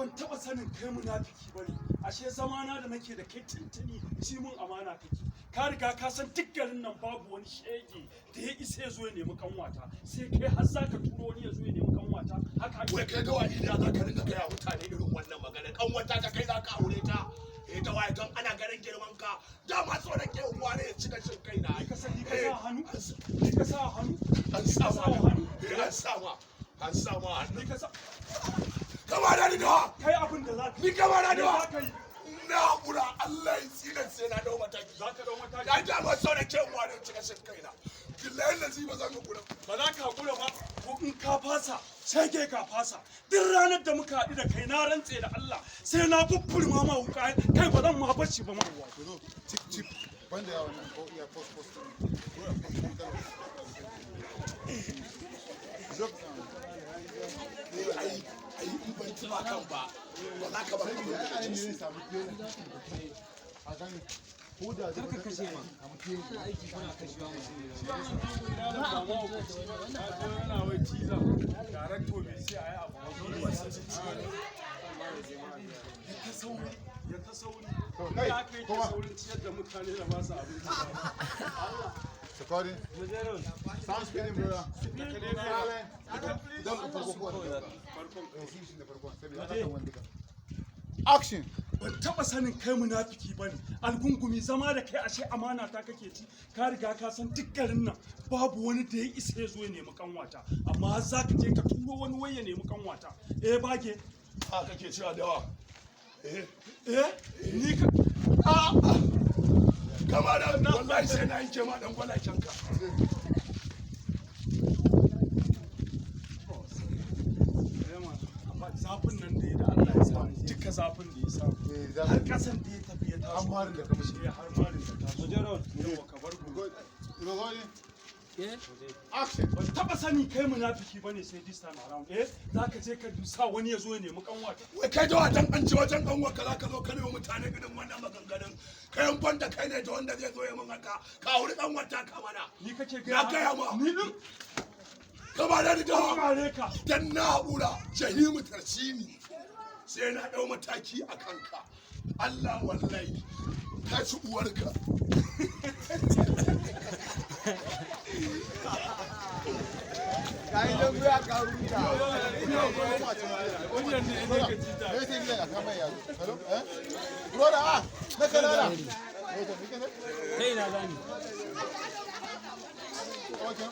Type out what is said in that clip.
ban taba sanin kai munafiki bane. Ashe zamana da nake da kai tuntuni ci mun amana kake. Ka riga ka san duk garin nan babu wani shege da ya isa ya zo ya nemi kanwata. Sai kai har zaka turo wani ya zo ya nemi kanwata. Haka wai kai ga wani da zaka rinka gaya mutane irin wannan magana. Kanwata ta kai zaka aure ta. Ta waye don ana garin girman ka. Dama tsoron ke uwa ne ya cika shin kai na. Ka sa hannu. Ka sa hannu. An sa hannu. An sa ma. An sa ma hannu. Ka sa. Kama da ni da. Kai abin da za ka. Ni kama da ni da. Na hakura Allah ya tsina sai na dau mataki. Za ka dau mataki. Ya dama tsoron ke uwa ne ya cika shin kai na. Billahi lazi ba za ka hakura. Ba za ka hakura ba. Ko in ka fasa sai ke ka fasa. Duk ranar da muka haɗu da kai na rantse da Allah sai na buffurma ma wuka kai ba zan ma bacci ba ma. Chip wanda ya wannan ko iya post. Ai in ban tuma kan ba. Ba za ka ba ka ba. ne samu a kan ko da zai kashe ma aiki kana kashewa Yana wai ciza taron to bai sai ayi abu ya ta sauri ya aka yi saurin ciyar da mutane da masu abinci Allah Recording. Sound speeding, brother. Action. Ban taba sanin kai munafiki bane. Algungumi zama da kai ashe amana ta kake ci. Ka riga ka san duk garin nan babu wani da ya isa ya zo ya nemi kanwata. Amma za ka je ka turo wani wai ya nemi kanwata. Bage. A kake cewa dawa. Ni ka kama da wallahi sai na yanke ma dan gwalaken ka. Zafin nan da ya da Allah ya samu duka zafin da ya samu har kasan da ya tafi ya taso har marin da kuma shi har marin da taso yawa ka bar Action. ban taba sani kai munafiki bane sai this time around zaka je ka dusa wani ya zo ya nemi kanwata Wai kai da wajen an ci wajen kanwa ka zaka zo ka nemi mutane irin wannan maganganun. Kai an banda kai ne da wanda zai zo ya min haka. Ka auri kanwata ka mana. ni kake Na gaya ma. ni din Kama da ni dawa. kare ka Dan na haƙura jahimu tarsini sai na ɗau mataki a kanka. Allah wallahi ka ci uwarka. Kai da buya ka ruta. wannan ne ne ka ci ta Me yake gida ka mai yaro? Hello? Brother, nakalala. Kai na gani. Okay,